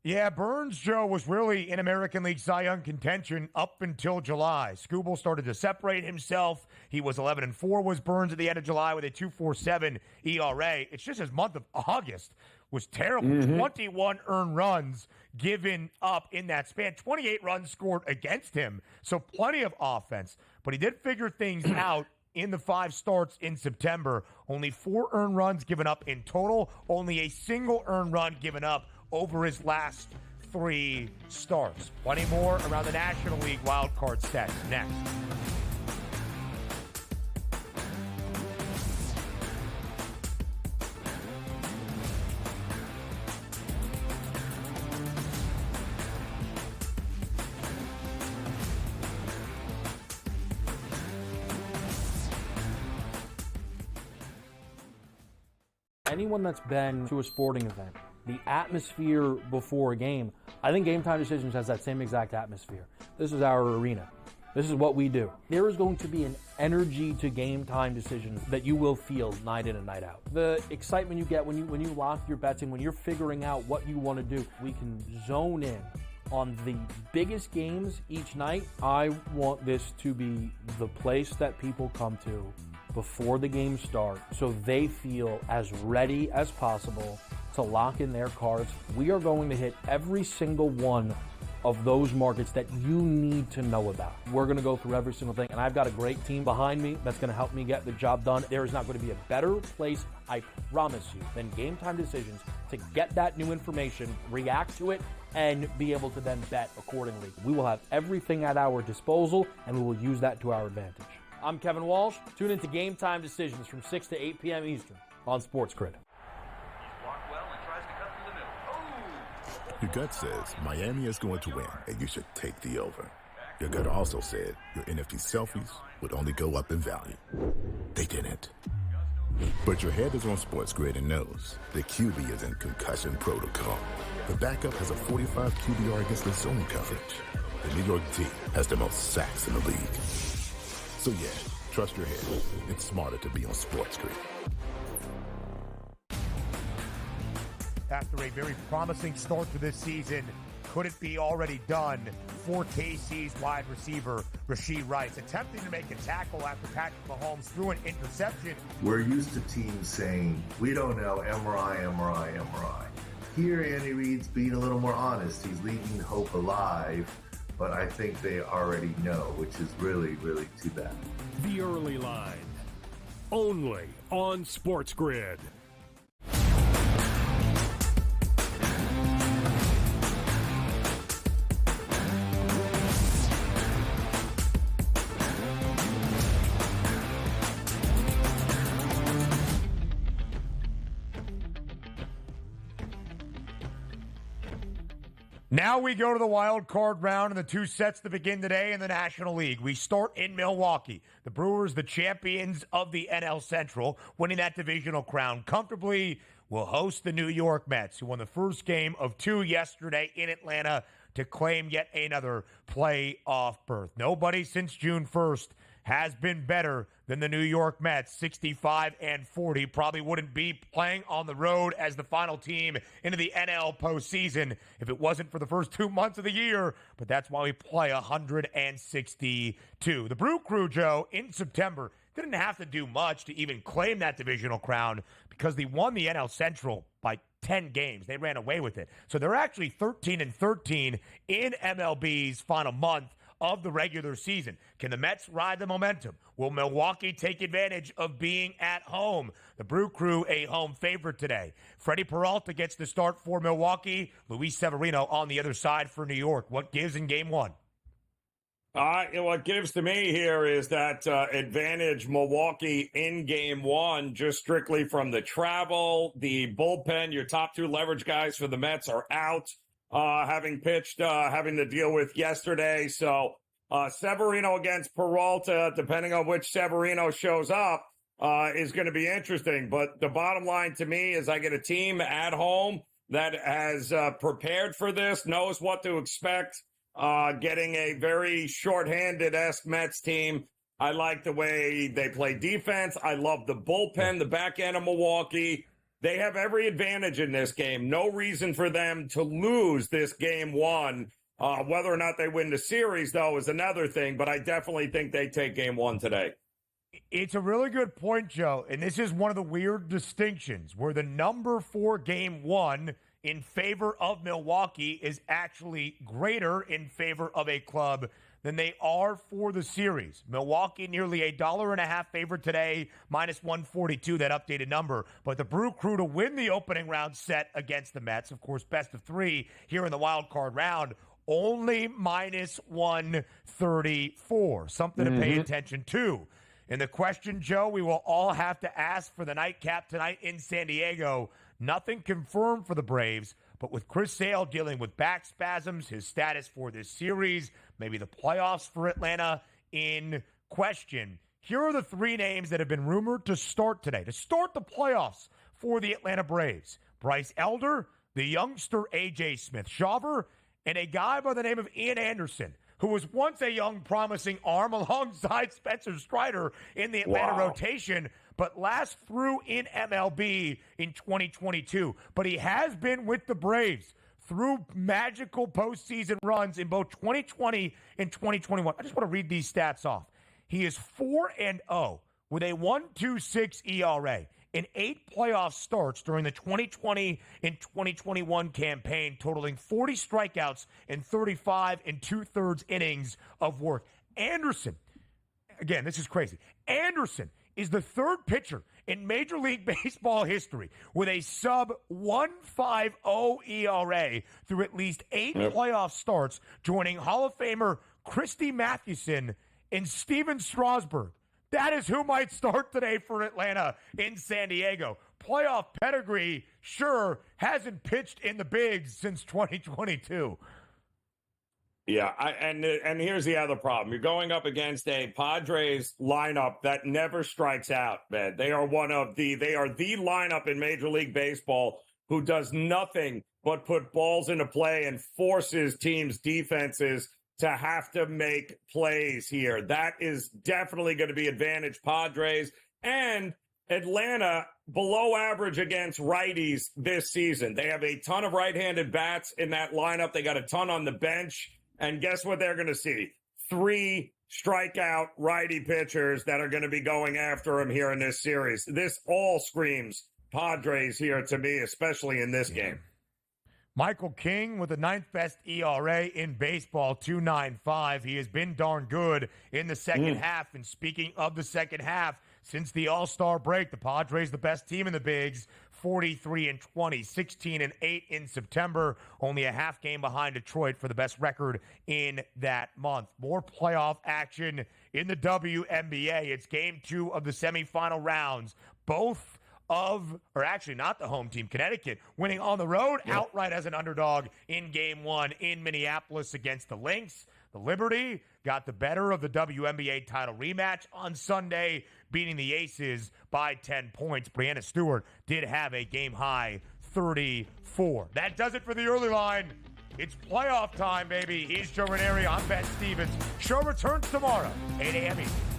Yeah, Burns, Joe, was really in American League Cy Young contention up until July. Skubal started to separate himself. He was 11-4, was Burns at the end of July with a 2.47 ERA. It's just his month of August was terrible. 21 earned runs given up in that span. 28 runs scored against him, so plenty of offense. But he did figure things out in the 5 starts in September. Only 4 earned runs given up in total. Only a single earned run given up over his last 3 starts. Plenty more around the National League wildcard sets next. Anyone that's been to a sporting event, the atmosphere before a game, I think Game Time Decisions has that same exact atmosphere. This is our arena. This is what we do. There is going to be an energy to Game Time Decisions that you will feel night in and night out. The excitement you get when you lock your bets in, when you're figuring out what you want to do, we can zone in on the biggest games each night. I want this to be the place that people come to before the games start so they feel as ready as possible to lock in their cards. We are going to hit every single one of those markets that you need to know about. We're going to go through every single thing, and I've got a great team behind me that's going to help me get the job done. There is not going to be a better place, I promise you, than Game Time Decisions to get that new information, react to it, and be able to then bet accordingly. We will have everything at our disposal, and we will use that to our advantage. I'm Kevin Walsh. Tune into Game Time Decisions from 6 to 8 p.m. Eastern on SportsGrid. Your gut says Miami is going to win, and you should take the over. Your gut also said your NFT selfies would only go up in value. They didn't. But your head is on SportsGrid and knows the QB is in concussion protocol. The backup has a 45 QBR against the zone coverage. The New York team has the most sacks in the league. So yeah, trust your head. It's smarter to be on SportsGrid. After a very promising start to this season, could it be already done for KC's wide receiver, Rashee Rice, attempting to make a tackle after Patrick Mahomes threw an interception? We're used to teams saying, we don't know, MRI, MRI, MRI. Here, Andy Reid's being a little more honest. He's leaving hope alive, but I think they already know, which is really, really too bad. The Early Line, only on SportsGrid. Now we go to the wild card round and the 2 sets that begin today in the National League. We start in Milwaukee. The Brewers, the champions of the NL Central, winning that divisional crown comfortably, will host the New York Mets, who won the first game of 2 yesterday in Atlanta to claim yet another playoff berth. Nobody since June 1st has been better than the New York Mets, 65-40. Probably wouldn't be playing on the road as the final team into the NL postseason if it wasn't for the first 2 months of the year, but that's why we play 162. The Brew Crew, Joe, in September, didn't have to do much to even claim that divisional crown because they won the NL Central by 10 games. They ran away with it. So they're actually 13-13 in MLB's final month of the regular season. Can the Mets ride the momentum? Will Milwaukee take advantage of being at home? The Brew Crew, a home favorite today. Freddie Peralta gets the start for Milwaukee. Luis Severino on the other side for New York. What gives in game one? What gives to me here is that advantage Milwaukee in game one, just strictly from the travel, the bullpen. Your top two leverage guys for the Mets are out, having pitched, having to deal with yesterday. So Severino against Peralta, depending on which Severino shows up, is going to be interesting. But the bottom line to me is I get a team at home that has prepared for this, knows what to expect. Getting a very shorthanded-esque Mets team. I like the way they play defense. I love the bullpen, the back end of Milwaukee. They have every advantage in this game. No reason for them to lose this game one. Whether or not they win the series, though, is another thing, but I definitely think they take game one today. It's a really good point, Joe, and this is one of the weird distinctions where the number 4 game one in favor of Milwaukee is actually greater in favor of a club than they are for the series. Milwaukee nearly $1.50 favorite today, minus 142, that updated number. But the Brew Crew to win the opening round set against the Mets, of course, best of 3 here in the wild card round, only minus 134. Something to pay attention to. And the question, Joe, we will all have to ask for the nightcap tonight in San Diego. Nothing confirmed for the Braves, but with Chris Sale dealing with back spasms, his status for this series, maybe the playoffs for Atlanta in question. Here are the 3 names that have been rumored to start today, to start the playoffs for the Atlanta Braves. Bryce Elder, the youngster A.J. Smith-Shawver, and a guy by the name of Ian Anderson, who was once a young, promising arm alongside Spencer Strider in the Atlanta rotation, but last through in MLB in 2022. But he has been with the Braves through magical postseason runs in both 2020 and 2021. I just want to read these stats off. He is 4-0 with a 1.26 ERA in 8 playoff starts during the 2020 and 2021 campaign, totaling 40 strikeouts and 35 2/3 innings of work. Anderson, again, this is crazy. Anderson is the 3rd pitcher in Major League Baseball history with a sub-1.50 ERA through at least 8 playoff starts, joining Hall of Famer Christy Mathewson and Steven Strasburg. That is who might start today for Atlanta in San Diego. Playoff pedigree, sure, hasn't pitched in the bigs since 2022. Yeah, and here's the other problem. You're going up against a Padres lineup that never strikes out, man. They are the lineup in Major League Baseball who does nothing but put balls into play and forces teams' defenses to have to make plays here. That is definitely going to be advantage Padres. And Atlanta below average against righties this season. They have a ton of right-handed bats in that lineup. They got a ton on the bench. And guess what they're going to see? 3 strikeout righty pitchers that are going to be going after him here in this series. This all screams Padres here to me, especially in this game. Michael King with the 9th best ERA in baseball, 2.95. He has been darn good in the second half. And speaking of the second half, since the All-Star break, the Padres the best team in the bigs, 43-20, 16-8 in September, only a half game behind Detroit for the best record in that month. More playoff action in the WNBA. It's game 2 of the semifinal rounds. Both of, or actually not the home team, Connecticut, winning on the road outright as an underdog in game 1 in Minneapolis against the Lynx. The Liberty got the better of the WNBA title rematch on Sunday, beating the Aces by 10 points. Breanna Stewart did have a game-high 34. That does it for the early line. It's playoff time, baby. He's Joe Ranieri. I'm Ben Stevens. Show returns tomorrow, 8 a.m. Eastern.